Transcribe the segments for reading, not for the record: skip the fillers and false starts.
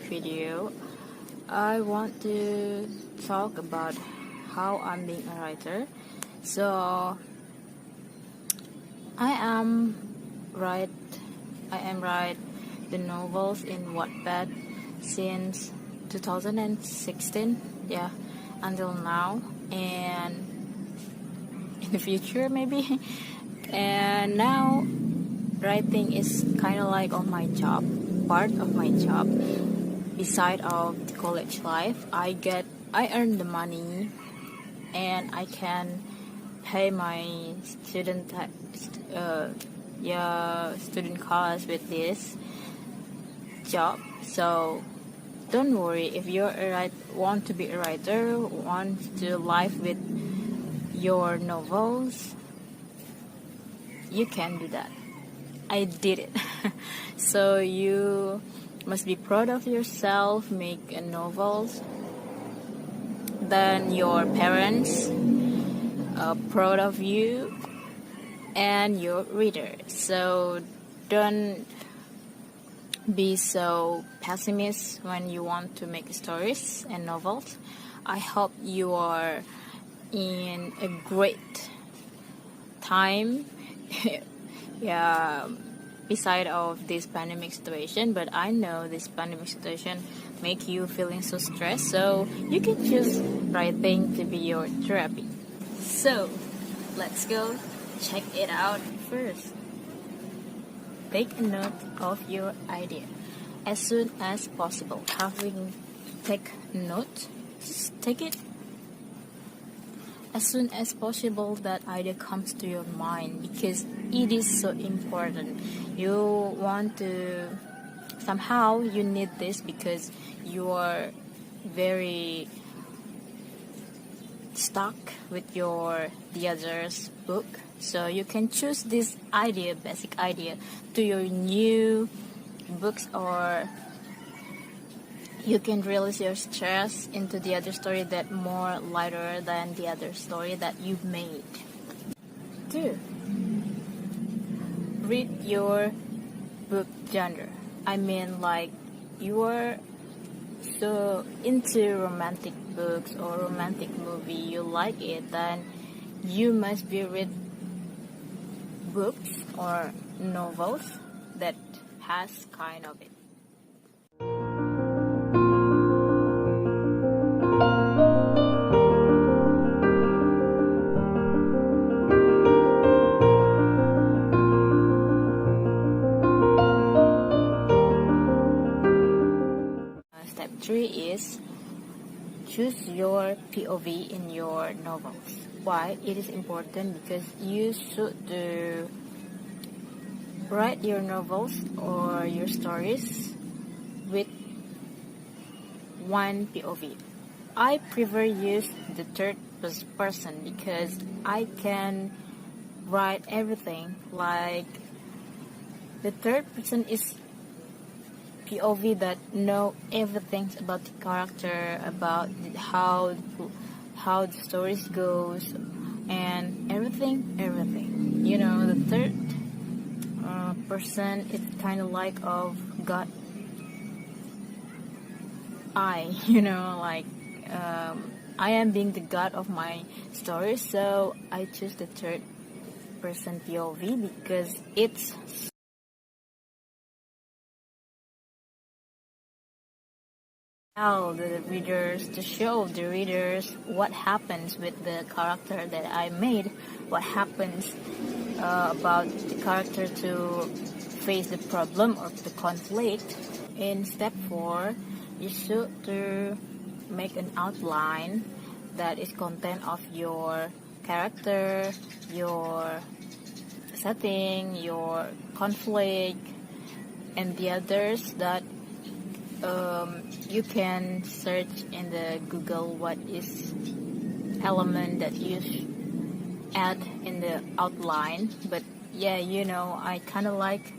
video, I want to talk about how I'm being a writer. So I am write the novels in Wattpad since 2016, until now, and in the future maybe. And now writing is kind of like part of my job. Beside of the college life, I earn the money, and I can pay my student costs with this job. So don't worry if want to be a writer, want to live with your novels, you can do that. I did it. So you must be proud of yourself, make novels. Then your parents are proud of you and your reader. So don't be so pessimist when you want to make stories and novels. I hope you are in a great time beside of this pandemic situation, but I know this pandemic situation make you feeling so stressed, so you can choose writing to be your therapy. So let's go check it out. First, take a note of your idea as soon as possible. Having take note, just take it as soon as possible. That idea comes to your mind because it is so important. You want to somehow you need this because you are very stuck with the other's book. So you can choose this basic idea to your new books, or you can release your stress into the other story that more lighter than the other story that you've made. 2. Read your book genre. I mean, like, you are so into romantic books or romantic movie, you like it, then you must be read books or novels that has kind of it. Step 3 is choose your POV in your novels. Why? It is important because you should write your novels or your stories with one POV. I prefer use the third person because I can write everything. Like, the third person is POV that know everything about the character, about how the stories goes, and everything. You know, the third person is kind of like of God eye. You know, like I am being the God of my story, so I choose the third person POV because it's to show the readers what happens with the character that I made, what happens about the character to face the problem or the conflict. In step 4, you should to make an outline that is content of your character, your setting, your conflict, and the others that you can search in the Google what is element that you add in the outline. But I kind of like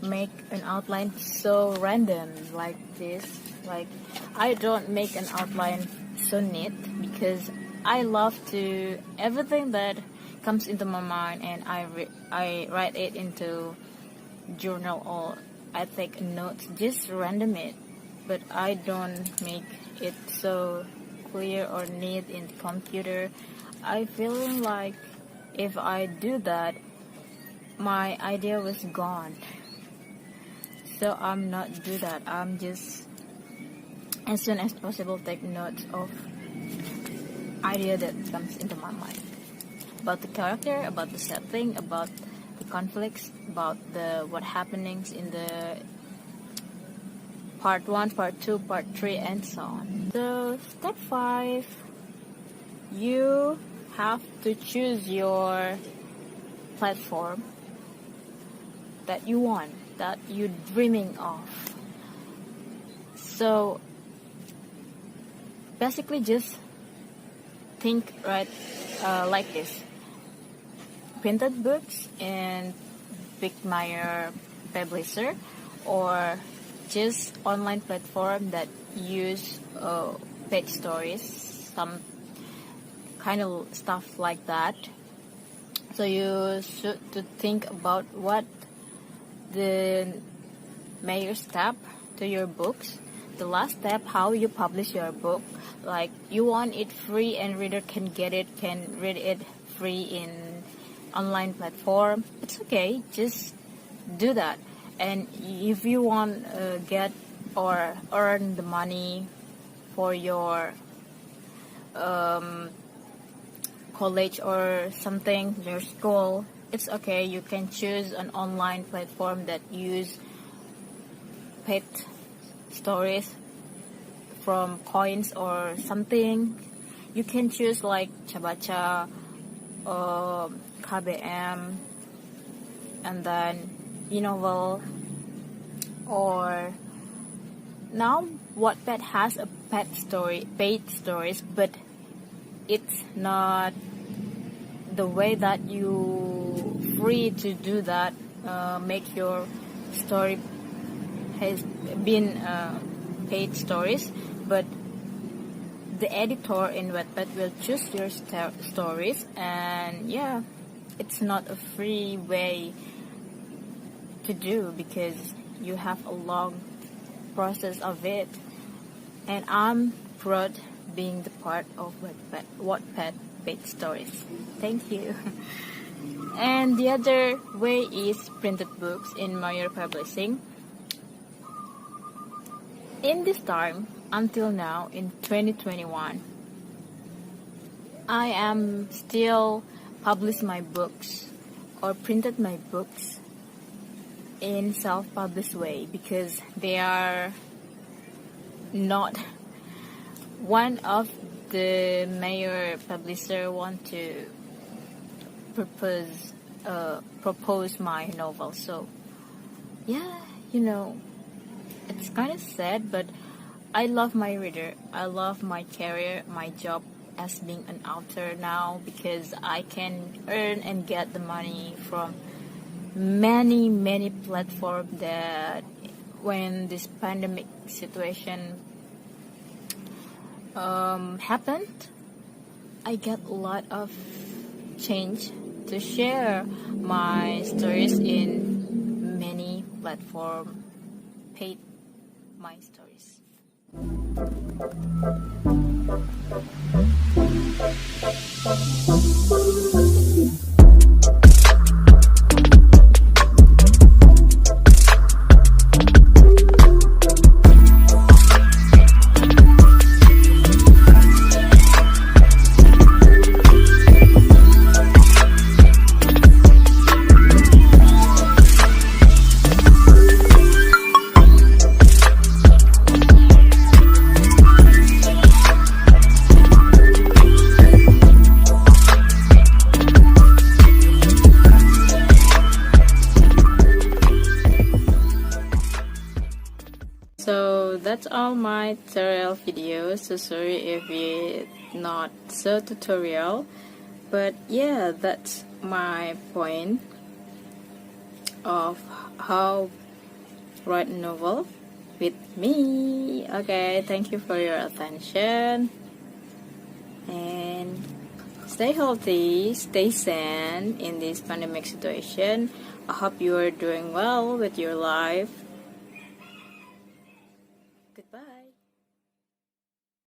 make an outline so random like this. Like, I don't make an outline so neat because I love to everything that comes into my mind, and I write it into journal, or I take notes, just random it. but I don't make it so clear or neat in the computer. I feel like if I do that, my idea was gone. So I'm not do that. I'm just as soon as possible take notes of idea that comes into my mind about the character, about the setting, about the conflicts, about the what happenings in the part 1, part 2, part 3, and so on. So step 5, you have to choose your platform that you want, that you're dreaming of. So basically just think like this: printed books and big Meyer publisher, or just online platform that use paid stories, some kind of stuff like that. So you should to think about what the major step to your books, the last step, how you publish your book. Like you want it free and reader can get it, can read it free in online platform. It's okay, just do that. And if you want get or earn the money for your college or something, your school, it's okay. You can choose an online platform that use paid stories from coins or something. You can choose like Cabaca, KBM, and then eNovel, or now Wattpad has a paid stories, but it's not the way that you free to do that. Make your story has been paid stories, but the editor in Wattpad will choose your stories, and yeah, it's not a free way to do because you have a long process of it. And I'm proud being the part of Wattpad paid stories. Thank you. And the other way is printed books in Meyer Publishing. In this time, until now, in 2021, I am still publish my books or printed my books in self-published way because they are not one of the major publisher want to propose my novel. So yeah, it's kind of sad, but I love my reader. I love my career, my job as being an author now, because I can earn and get the money from many platforms that when this pandemic situation happened, I get a lot of change to share my stories in many platforms, paid my stories. So that's all my tutorial video. So sorry if it's not so tutorial, but yeah, that's my point of how write a novel with me. Okay, thank you for your attention, and stay healthy, stay sane in this pandemic situation. I hope you are doing well with your life. Good Bye.